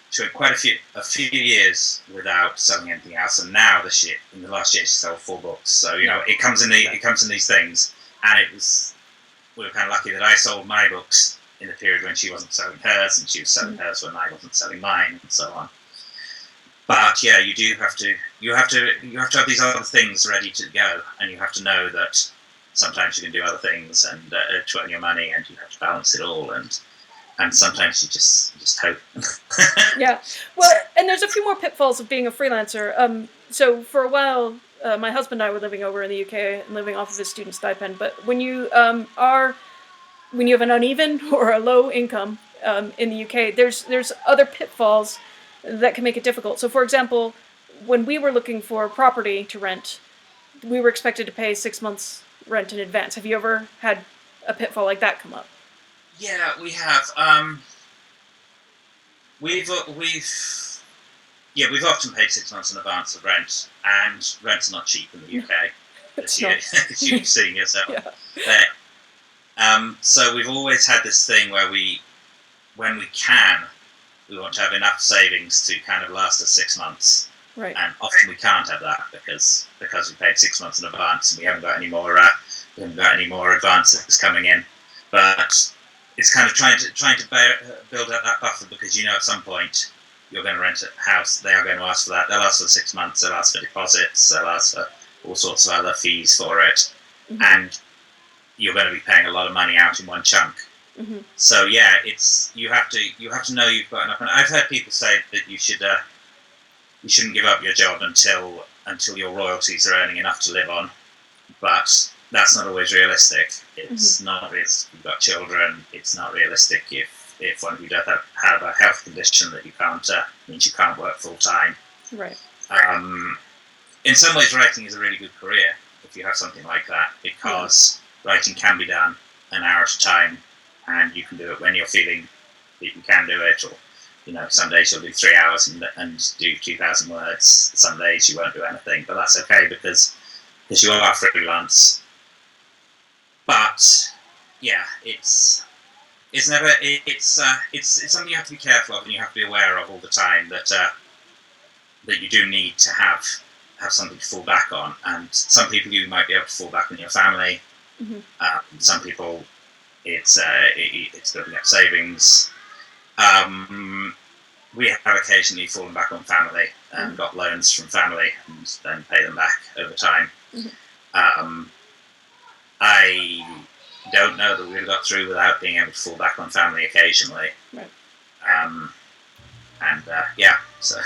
she went quite a few years without selling anything else. And now in the last year, she sold 4 books. So it comes in these things. And we were kind of lucky that I sold my books in the period when she wasn't selling hers, and she was selling hers when I wasn't selling mine, and so on. But yeah, you have to have these other things ready to go, and you have to know that sometimes you can do other things and to earn your money, and you have to balance it all, and sometimes you just hope. Yeah, well, and there's a few more pitfalls of being a freelancer. So for a while, my husband and I were living over in the UK and living off of his student stipend. But when you when you have an uneven or a low income in the UK, there's other pitfalls that can make it difficult. So, for example, when we were looking for property to rent, we were expected to pay 6 months rent in advance. Have you ever had a pitfall like that come up? Yeah, we have. We've often paid 6 months in advance of rent, and rent's not cheap in the UK. As you've seen yourself. Yeah. So we've always had this thing where when we can, we want to have enough savings to kind of last us 6 months. Right. And often we can't have that because we paid 6 months in advance, and we haven't got any more advances coming in. But it's kind of trying to build up that buffer, because at some point you're going to rent a house. They are going to ask for that. They'll ask for 6 months. They'll ask for deposits. They'll ask for all sorts of other fees for it, and you're going to be paying a lot of money out in one chunk. So yeah, you have to know you've got enough money. I've heard people say that you shouldn't give up your job until your royalties are earning enough to live on, but that's not always realistic. It's not realistic. You've got children. It's not realistic if one who does have a health condition that you can't means you can't work full time. Right. In some ways, writing is a really good career if you have something like that, because writing can be done an hour at a time, and you can do it when you're feeling that you can do it, or some days you'll do 3 hours and do 2,000 words. Some days you won't do anything, but that's okay because you are freelance. But yeah, it's something you have to be careful of, and you have to be aware of all the time that you do need to have something to fall back on. And some people, you might be able to fall back on your family. Some people, it's building up savings. We have occasionally fallen back on family and got loans from family and then pay them back over time. I don't know that we would have got through without being able to fall back on family occasionally. Right. Yeah, so.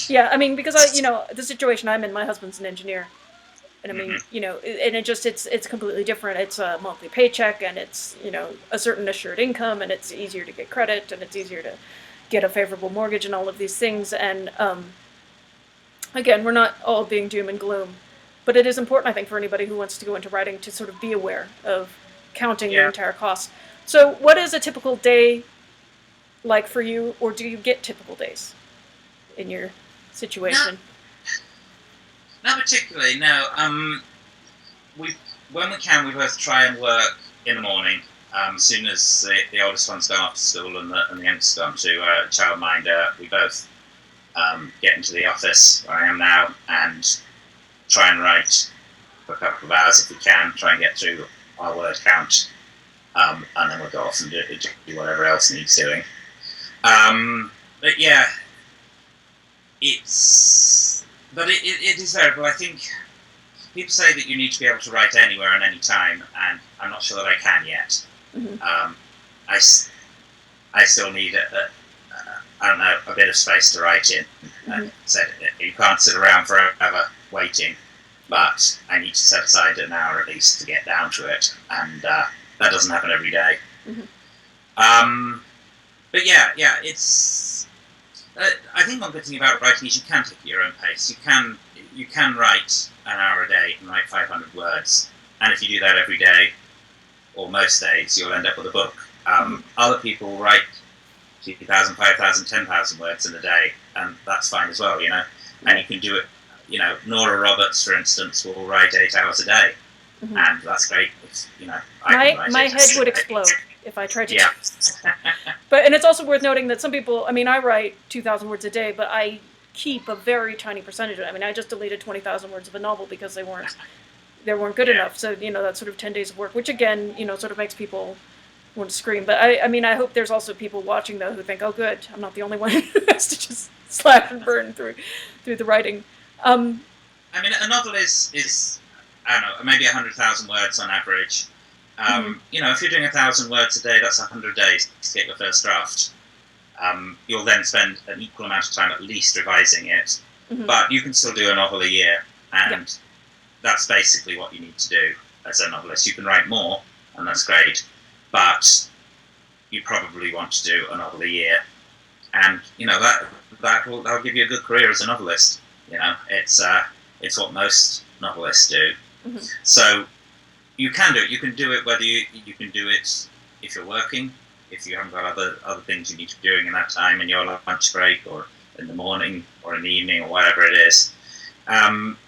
Yeah, I mean, because the situation I'm in, my husband's an engineer. And I mean, and it's completely different. It's a monthly paycheck, and it's, a certain assured income, and it's easier to get credit, and it's easier to get a favorable mortgage and all of these things. And again, we're not all being doom and gloom, but it is important, I think, for anybody who wants to go into writing to sort of be aware of counting the entire cost. So what is a typical day like for you, or do you get typical days in your situation? Not particularly, no. When we can, we both try and work in the morning. As soon as the oldest one's gone off to school and the youngest gone to childminder, we both get into the office where I am now and try and write for a couple of hours if we can, try and get through our word count, and then we'll go off and do whatever else needs doing. But yeah, it is variable. I think people say that you need to be able to write anywhere and any time, and I'm not sure that I can yet. I still need a bit of space to write in. So you can't sit around forever waiting, but I need to set aside an hour at least to get down to it, and that doesn't happen every day. But yeah, it's. I think one good thing about writing is you can take at your own pace. You can write an hour a day and write 500 words, and if you do that every day, or most days, you'll end up with a book. Other people write 2,000, 5,000, 10,000 words in a day, and that's fine as well, And you can do it. Nora Roberts, for instance, will write 8 hours a day, and that's great. My head would explode if I tried to. Yeah. And it's also worth noting that some people. I mean, I write 2,000 words a day, but I keep a very tiny percentage of it. I mean, I just deleted 20,000 words of a novel because they weren't good enough. So that's sort of 10 days of work, which again, sort of makes people want to scream. But I mean, I hope there's also people watching though who think, oh, good, I'm not the only one who has to just slash and burn through the writing. I mean, a novel is I don't know, maybe 100,000 words on average. You know, if you're doing 1,000 words a day, that's 100 days to get your first draft. You'll then spend an equal amount of time at least revising it, but you can still do a novel a year, and that's basically what you need to do as a novelist. You can write more, and that's great, but you probably want to do a novel a year, and you know that'll give you a good career as a novelist. You know, it's what most novelists do. So you can do it. You can do it whether you can do it if you're working, if you haven't got other things you need to be doing in that time, in your lunch break, or in the morning, or in the evening, or whatever it is.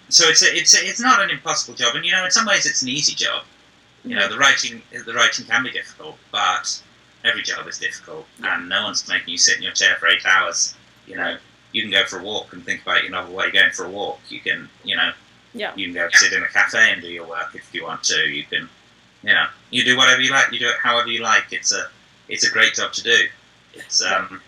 So it's not an impossible job, and you know, in some ways it's an easy job. You know, the writing can be difficult, but every job is difficult, and no one's making you sit in your chair for 8 hours. You know, you can go for a walk and think about your novel while you're going for a walk. You can, you know, you can go sit in a cafe and do your work if you want to. You can, you know, you do whatever you like. You do it however you like. It's a great job to do. It's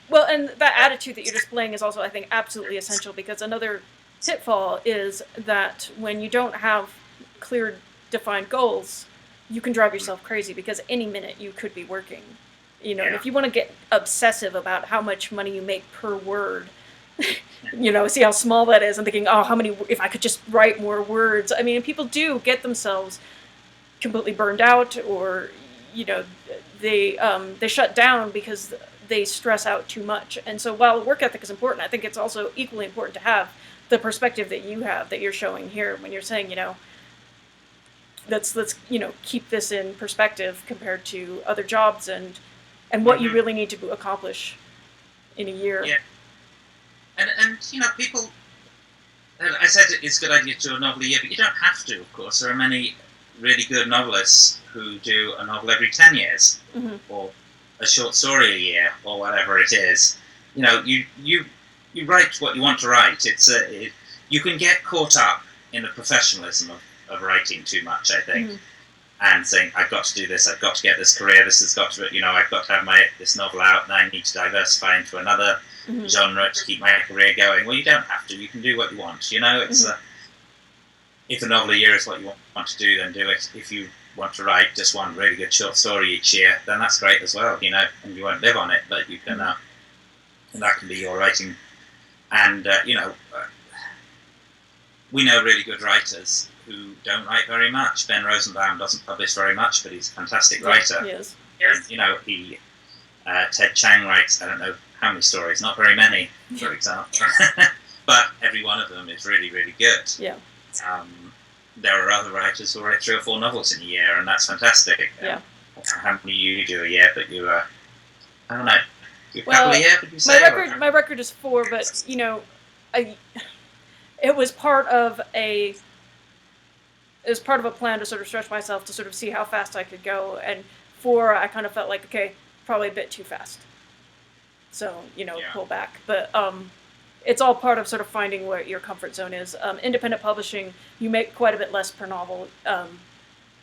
well, and that attitude that you're displaying is also, I think, absolutely essential, because another pitfall is that when you don't have clear, defined goals, you can drive yourself crazy, because any minute you could be working. You know, and if you want to get obsessive about how much money you make per word, you know, see how small that is, and thinking, oh, how many, if I could just write more words. I mean, people do get themselves completely burned out, or, you know, they shut down because they stress out too much. And so while work ethic is important, I think it's also equally important to have the perspective that you have, that you're showing here, when you're saying, you know, let's you know, keep this in perspective compared to other jobs, and what you really need to accomplish in a year. Yeah. And you know, people, I said it's a good idea to do a novel a year, but you don't have to, of course. There are many really good novelists who do a novel every 10 years, or a short story a year, or whatever it is. You know, you write what you want to write. You can get caught up in the professionalism of writing too much, I think, and saying, I've got to do this, I've got to get this career, this has got to, you know, I've got to have this novel out, and I need to diversify into another genre to keep my career going. Well, you don't have to. You can do what you want. You know, it's if a novel a year is what you want to do, then do it. If you want to write just one really good short story each year, then that's great as well. You know, and you won't live on it, but you can, and that can be your writing. And you know, we know really good writers who don't write very much. Ben Rosenbaum doesn't publish very much, but he's a fantastic writer. He is. And, you know, Ted Chiang writes, I don't know how many stories, not very many, for example, but every one of them is really, really good. Yeah. There are other writers who write 3 or 4 novels in a year, and that's fantastic. Yeah. I don't know how many you do a year, but you, I don't know, you couple a year, would you say? My record is 4, but, you know, it was part of a plan to sort of stretch myself, to sort of see how fast I could go, and 4, I kind of felt like, okay, probably a bit too fast. So, you know, pull back. But it's all part of sort of finding where your comfort zone is. Independent publishing, you make quite a bit less per novel.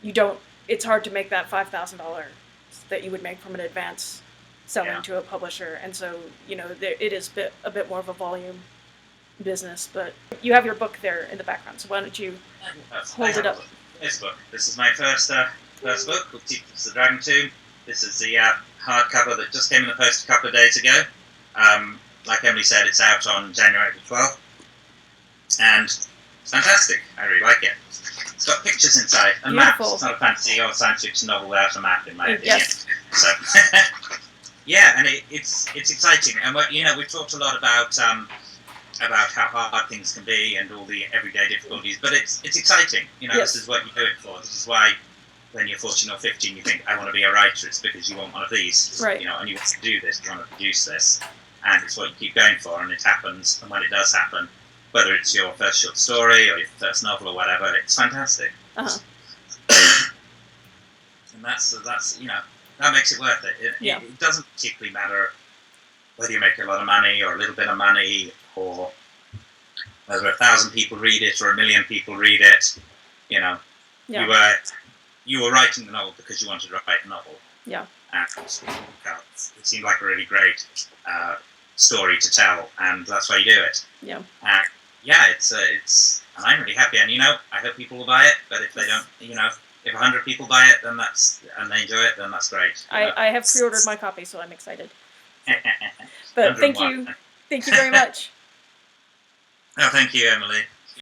It's hard to make that $5,000 that you would make from an advance selling to a publisher. And so, you know, it is a bit more of a volume business. But you have your book there in the background, so why don't you hold it up? This book. This is my first book, called Pitfalls, the Dragon Tomb. This is the hardcover that just came in the post a couple of days ago. Like Emily said, it's out on January the 12th. And it's fantastic. I really like it. It's got pictures inside and Beautiful. maps. It's not a fantasy or science fiction novel without a map, in my opinion. Yes. So, yeah, and it's exciting. And you know, we've talked a lot about how hard things can be and all the everyday difficulties, but it's exciting. You know, This is what you do it for. This is why, when you're 14 or 15, you think, I want to be a writer. It's because you want one of these, right? You know, and you want to do this, you want to produce this, and it's what you keep going for, and it happens. And when it does happen, whether it's your first short story or your first novel or whatever, it's fantastic. And that's you know, that makes it worth it. It doesn't particularly matter whether you make a lot of money or a little bit of money, or whether 1,000 people read it or 1 million people read it. You know, you were writing the novel because you wanted to write a novel. Yeah. And it seemed like a really great story to tell, and that's why you do it. Yeah. Yeah, it's and I'm really happy, and I hope people will buy it. But if they don't, if 100 people buy it, then and they enjoy it, then that's great. I have pre-ordered my copy, so I'm excited. But thank you very much. Oh, thank you, Emily.